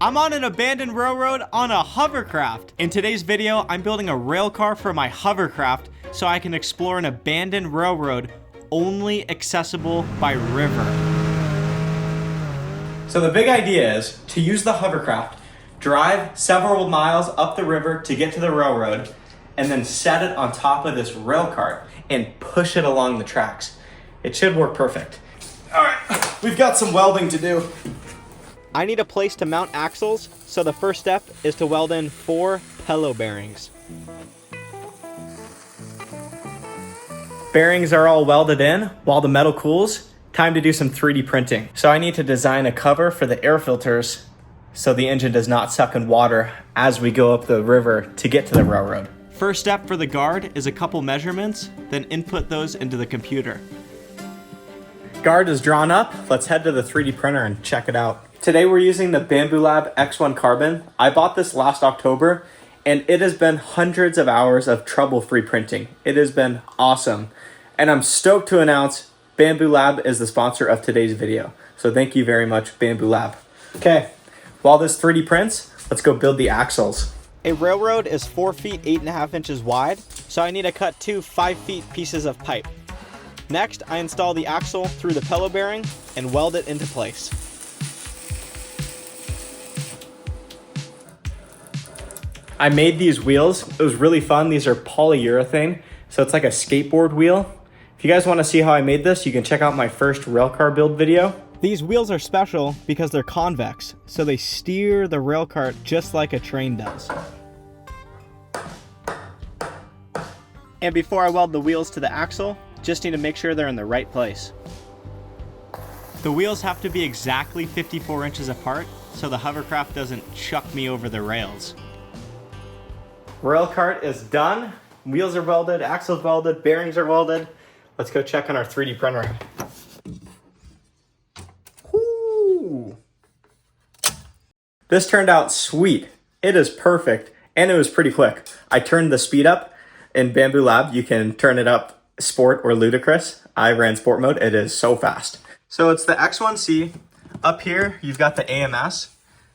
I'm on an abandoned railroad on a hovercraft. In today's video, I'm building a rail car for my hovercraft so I can explore an abandoned railroad only accessible by river. So the big idea is to use the hovercraft, drive several miles up the river to get to the railroad, and then set it on top of this rail cart and push it along the tracks. It should work perfect. All right, we've got some welding to do. I need a place to mount axles, so the first step is to weld in 4 pillow bearings. Bearings are all welded in while the metal cools. Time to do some 3D printing. So I need to design a cover for the air filters so the engine does not suck in water as we go up the river to get to the railroad. First step for the guard is a couple measurements, then input those into the computer. Guard is drawn up. Let's head to the 3D printer and check it out. Today we're using the Bambu Lab X1 Carbon. I bought this last October and it has been hundreds of hours of trouble-free printing. It has been awesome. And I'm stoked to announce Bambu Lab is the sponsor of today's video. So thank you very much, Bambu Lab. Okay, while this 3D prints, let's go build the axles. A railroad is 4 feet 8.5 inches wide, so I need to cut 2 5-feet pieces of pipe. Next, I install the axle through the pillow bearing and weld it into place. I made these wheels. It was really fun. These are polyurethane, so it's like a skateboard wheel. If you guys want to see how I made this, you can check out my first railcar build video. These wheels are special because they're convex, so they steer the rail cart just like a train does. And before I weld the wheels to the axle, just need to make sure they're in the right place. The wheels have to be exactly 54 inches apart so the hovercraft doesn't chuck me over the rails. Rail cart is done. Wheels are welded, axles welded, bearings are welded. Let's go check on our 3D printer. Woo! This turned out sweet. It is perfect, and it was pretty quick. I turned the speed up. In Bambu Lab, you can turn it up sport or ludicrous. I ran sport mode. It is so fast. So it's the X1C. Up here, you've got the AMS.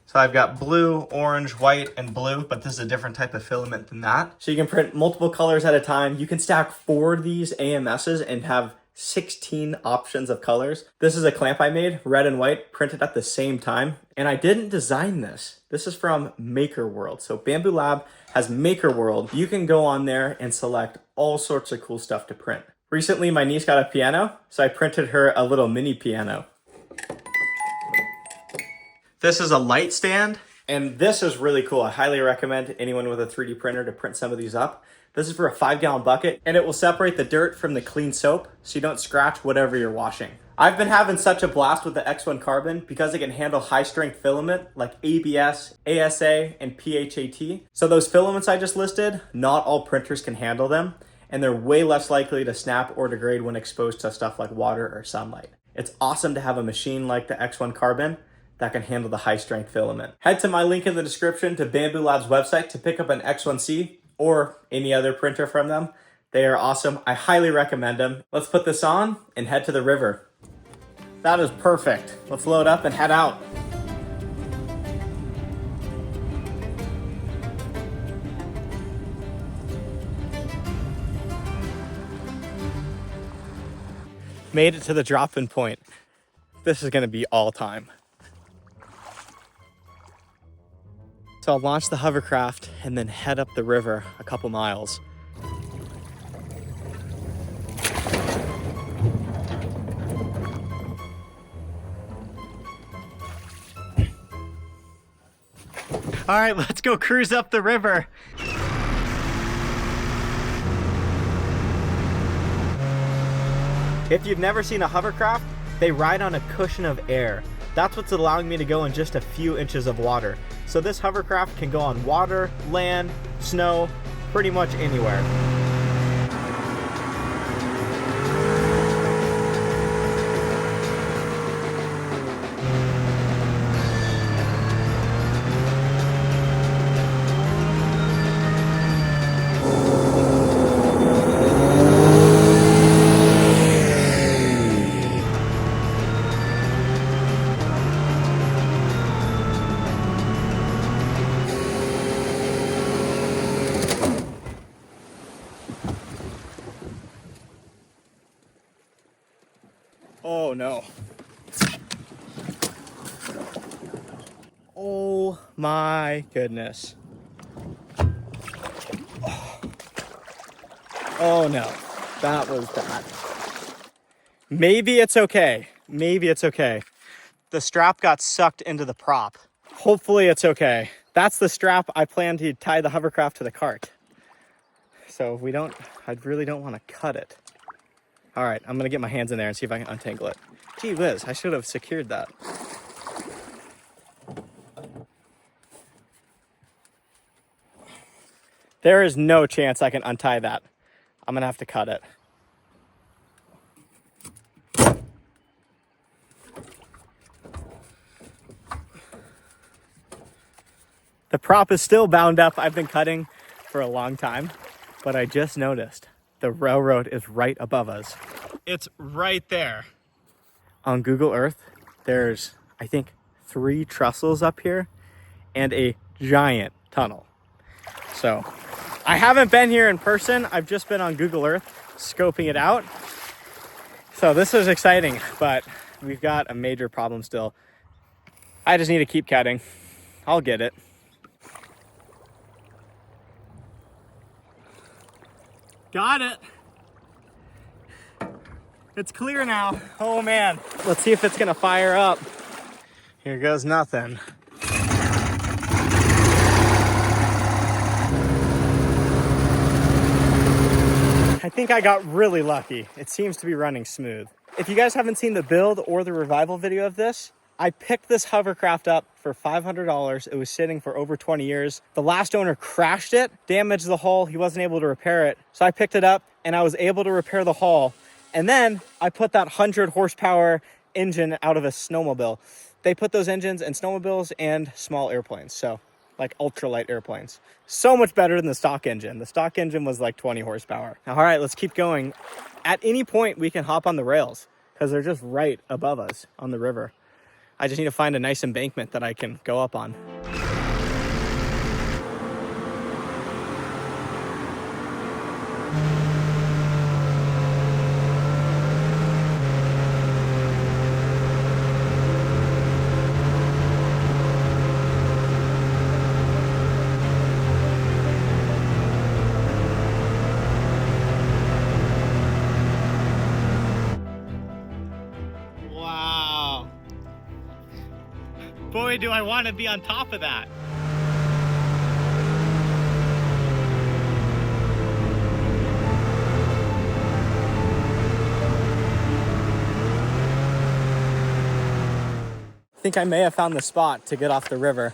So I've got blue, orange, white, and blue, but this is a different type of filament than that. So you can print multiple colors at a time. You can stack 4 of these AMSs and have 16 options of colors. This is a clamp I made, red and white, printed at the same time. And I didn't design this. This is from Maker World. So Bambu Lab has Maker World. You can go on there and select all sorts of cool stuff to print. Recently, my niece got a piano, so I printed her a little mini piano. This is a light stand, and this is really cool. I highly recommend anyone with a 3D printer to print some of these up. This is for a 5-gallon bucket, and it will separate the dirt from the clean soap so you don't scratch whatever you're washing. I've been having such a blast with the X1 Carbon because it can handle high-strength filament like ABS, ASA, and PHAT. So those filaments I just listed, not all printers can handle them, and they're way less likely to snap or degrade when exposed to stuff like water or sunlight. It's awesome to have a machine like the X1 Carbon that can handle the high-strength filament. Head to my link in the description to Bambu Lab's website to pick up an X1C or any other printer from them. They are awesome. I highly recommend them. Let's put this on and head to the river. That is perfect. Let's load up and head out. Made it to the drop-in point. This is gonna be all time. So I'll launch the hovercraft and then head up the river a couple miles. All right, let's go cruise up the river. If you've never seen a hovercraft, they ride on a cushion of air. That's what's allowing me to go in just a few inches of water. So this hovercraft can go on water, land, snow, pretty much anywhere. no. Oh my goodness. Oh no, that was bad. Maybe it's okay. Maybe it's okay. The strap got sucked into the prop. Hopefully it's okay. That's the strap I plan to tie the hovercraft to the cart. So if we don't, I really don't want to cut it. All right, I'm gonna get my hands in there and see if I can untangle it. Gee whiz, I should have secured that. There is no chance I can untie that. I'm gonna have to cut it. The prop is still bound up. I've been cutting for a long time, but I just noticed the railroad is right above us. It's right there. On Google Earth, there's, I think, 3 trestles up here and a giant tunnel. So I haven't been here in person. I've just been on Google Earth scoping it out. So this is exciting, but we've got a major problem still. I just need to keep cutting. I'll get it. Got it. It's clear now. Oh man. Let's see if it's gonna fire up. Here goes nothing. I think I got really lucky. It seems to be running smooth. If you guys haven't seen the build or the revival video of this, I picked this hovercraft up for $500. It was sitting for over 20 years. The last owner crashed it, damaged the hull. He wasn't able to repair it. So I picked it up and I was able to repair the hull. And then I put that 100 horsepower engine out of a snowmobile. They put those engines in snowmobiles and small airplanes. So like ultralight airplanes. So much better than the stock engine. The stock engine was like 20 horsepower. All right, let's keep going. At any point we can hop on the rails because they're just right above us on the river. I just need to find a nice embankment that I can go up on. Boy, do I want to be on top of that. I think I may have found the spot to get off the river.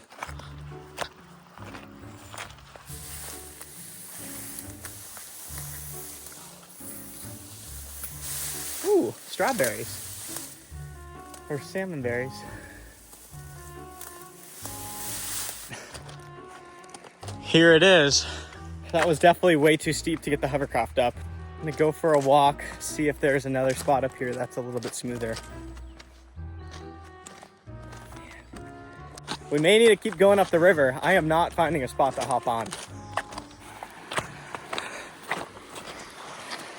Ooh, strawberries. Or salmon berries. Here it is. That was definitely way too steep to get the hovercraft up. I'm gonna go for a walk, see if there's another spot up here that's a little bit smoother. We may need to keep going up the river. I am not finding a spot to hop on.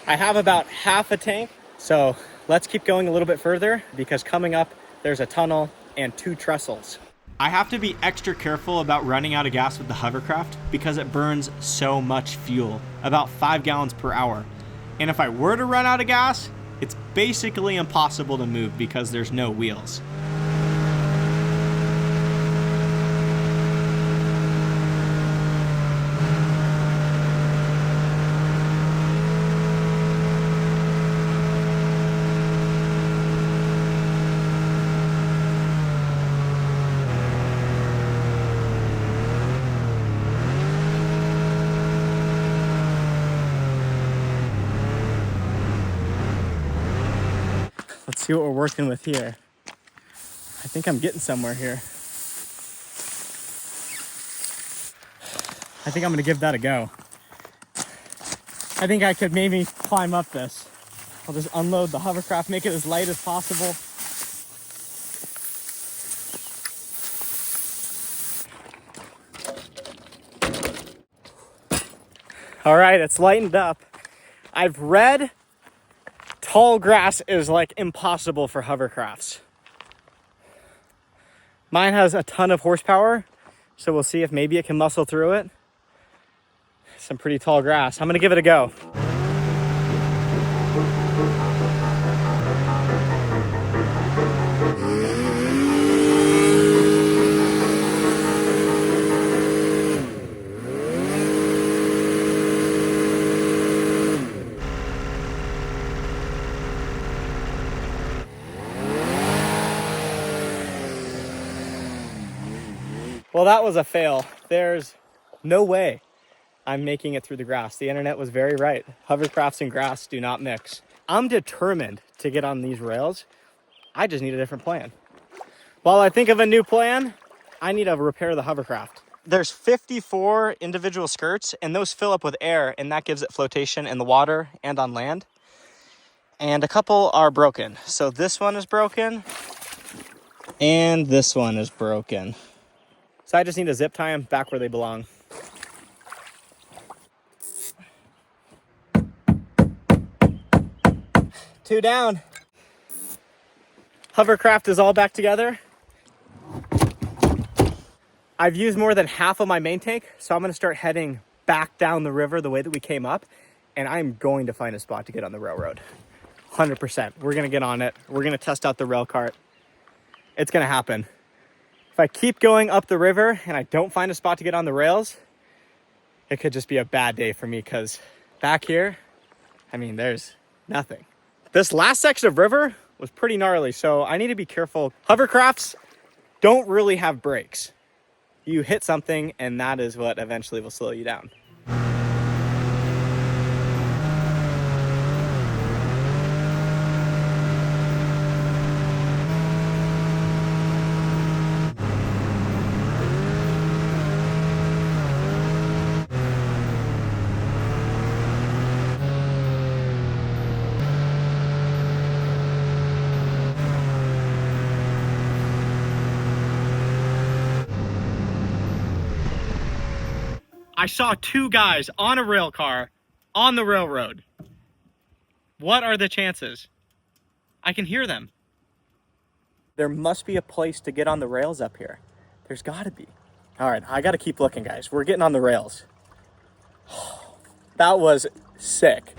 I have about half a tank, so let's keep going a little bit further because coming up, there's a tunnel and 2 trestles. I have to be extra careful about running out of gas with the hovercraft because it burns so much fuel, about 5 gallons per hour. And if I were to run out of gas, it's basically impossible to move because there's no wheels. Let's see what we're working with here. I think I'm getting somewhere here. I think I'm gonna give that a go. I think I could maybe climb up this. I'll just unload the hovercraft, make it as light as possible. All right, it's lightened up. I've read Tall grass is like impossible for hovercrafts. Mine has a ton of horsepower, so we'll see if maybe it can muscle through it. Some pretty tall grass. I'm gonna give it a go. Well, that was a fail. There's no way I'm making it through the grass. The internet was very right. Hovercrafts and grass do not mix. I'm determined to get on these rails. I just need a different plan. While I think of a new plan, I need to repair the hovercraft. There's 54 individual skirts, and those fill up with air, and that gives it flotation in the water and on land. And a couple are broken. So this one is broken, and this one is broken. So I just need to zip tie them back where they belong. Two down. Hovercraft is all back together. I've used more than half of my main tank, so I'm gonna start heading back down the river the way that we came up, and I'm going to find a spot to get on the railroad. 100%. We're gonna get on it. We're gonna test out the rail cart. It's gonna happen. If I keep going up the river and I don't find a spot to get on the rails, it could just be a bad day for me, because back here, I mean, there's nothing. This last section of river was pretty gnarly, so I need to be careful. Hovercrafts don't really have brakes. You hit something and that is what eventually will slow you down. I saw two guys on a rail car on the railroad. What are the chances? I can hear them. There must be a place to get on the rails up here. There's gotta be. All right, I gotta keep looking, guys. We're getting on the rails. That was sick.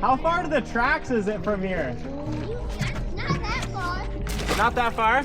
How far to the tracks is it from here? Not that far. Not that far?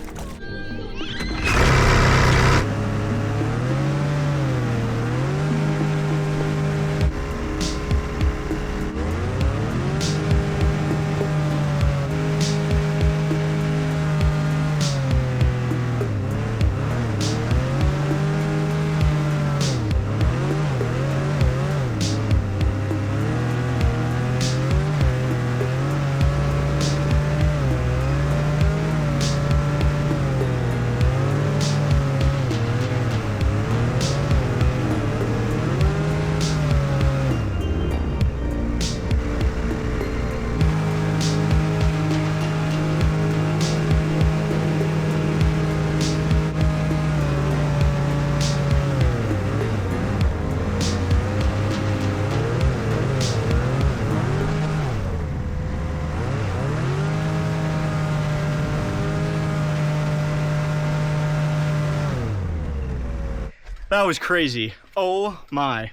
That was crazy. Oh my.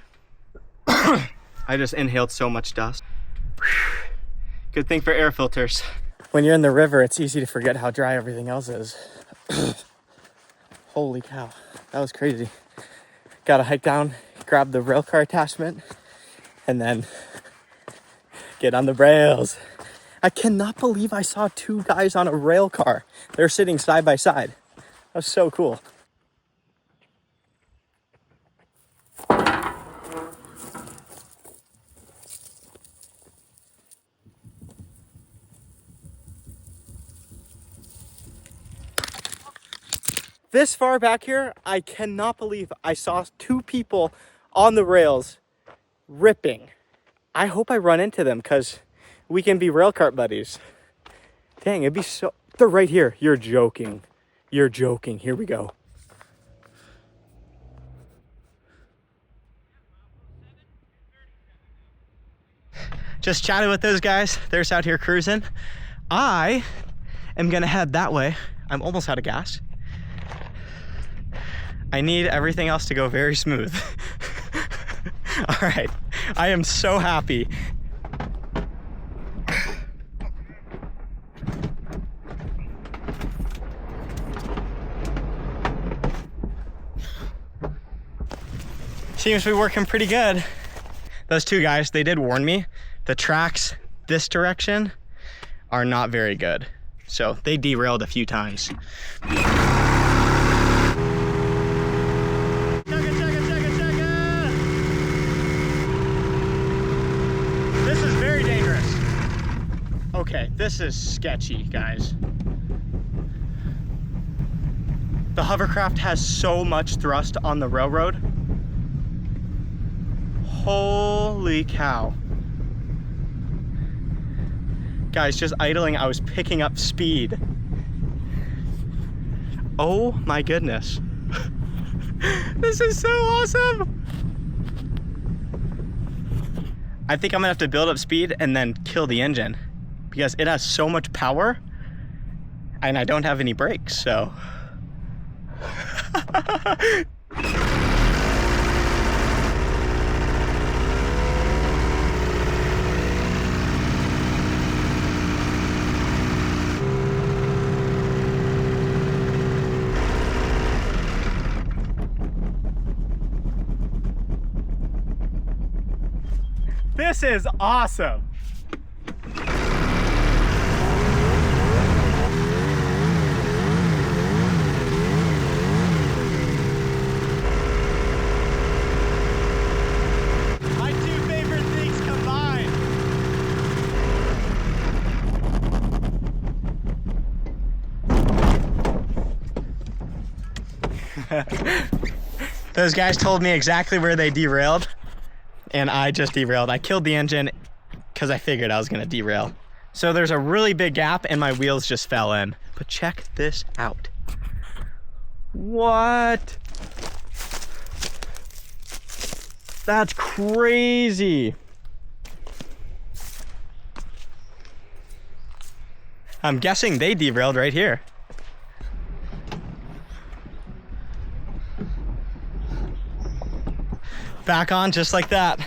I just inhaled so much dust. Good thing for air filters. When you're in the river, it's easy to forget how dry everything else is. Holy cow, that was crazy. Gotta hike down, grab the rail car attachment, and then get on the rails. I cannot believe I saw two guys on a rail car. They're sitting side by side. That was so cool. This far back here, I cannot believe I saw two people on the rails ripping. I hope I run into them because we can be rail cart buddies. Dang, it'd be so... They're right here. You're joking. You're joking. Here we go. just chatted with those guys. They're just out here cruising. I am gonna head that way. I'm almost out of gas. I need everything else to go very smooth. All right, I am so happy. Seems to be working pretty good. Those two guys, they did warn me. The tracks this direction are not very good. So they derailed a few times. This is very dangerous. Okay, this is sketchy, guys. The hovercraft has so much thrust on the railroad. Holy cow. Guys, just idling, I was picking up speed. Oh my goodness. This is so awesome. I think I'm gonna have to build up speed and then kill the engine because it has so much power and I don't have any brakes, so. This is awesome. My two favorite things combined. Those guys told me exactly where they derailed. And I just derailed. I killed the engine because I figured I was gonna derail. So there's a really big gap and my wheels just fell in. But check this out. What? That's crazy. I'm guessing they derailed right here. Back on just like that.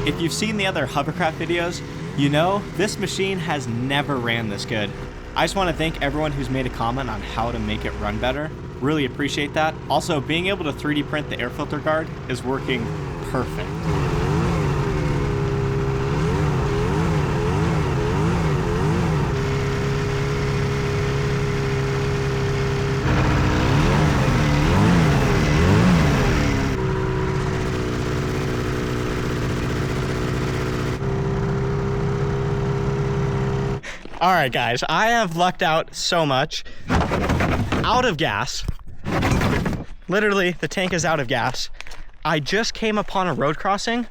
If you've seen the other hovercraft videos, you know this machine has never ran this good. I just want to thank everyone who's made a comment on how to make it run better. Really appreciate that. Also, being able to 3D print the air filter guard is working perfect. All right, guys, I have lucked out so much. Out of gas. Literally, the tank is out of gas. I just came upon a road crossing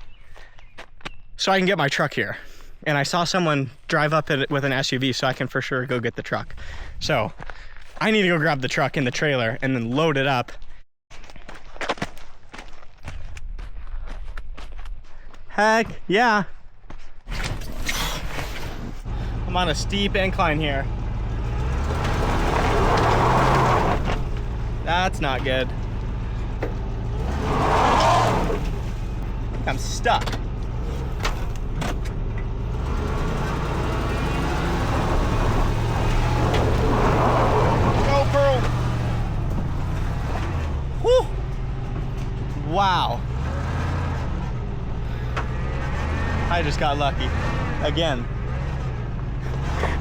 so I can get my truck here. And I saw someone drive up it with an SUV, so I can for sure go get the truck. So I need to go grab the truck in the trailer and then load it up. Heck yeah. I'm on a steep incline here. That's not good. I'm stuck. GoPro. Whew. Wow. I just got lucky again.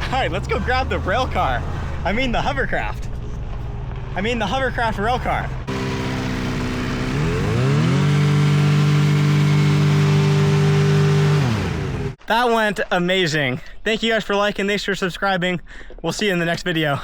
All right, let's go grab the rail car. I mean the hovercraft. I mean the hovercraft rail car. That went amazing. Thank you guys for liking, thanks for subscribing. We'll see you in the next video.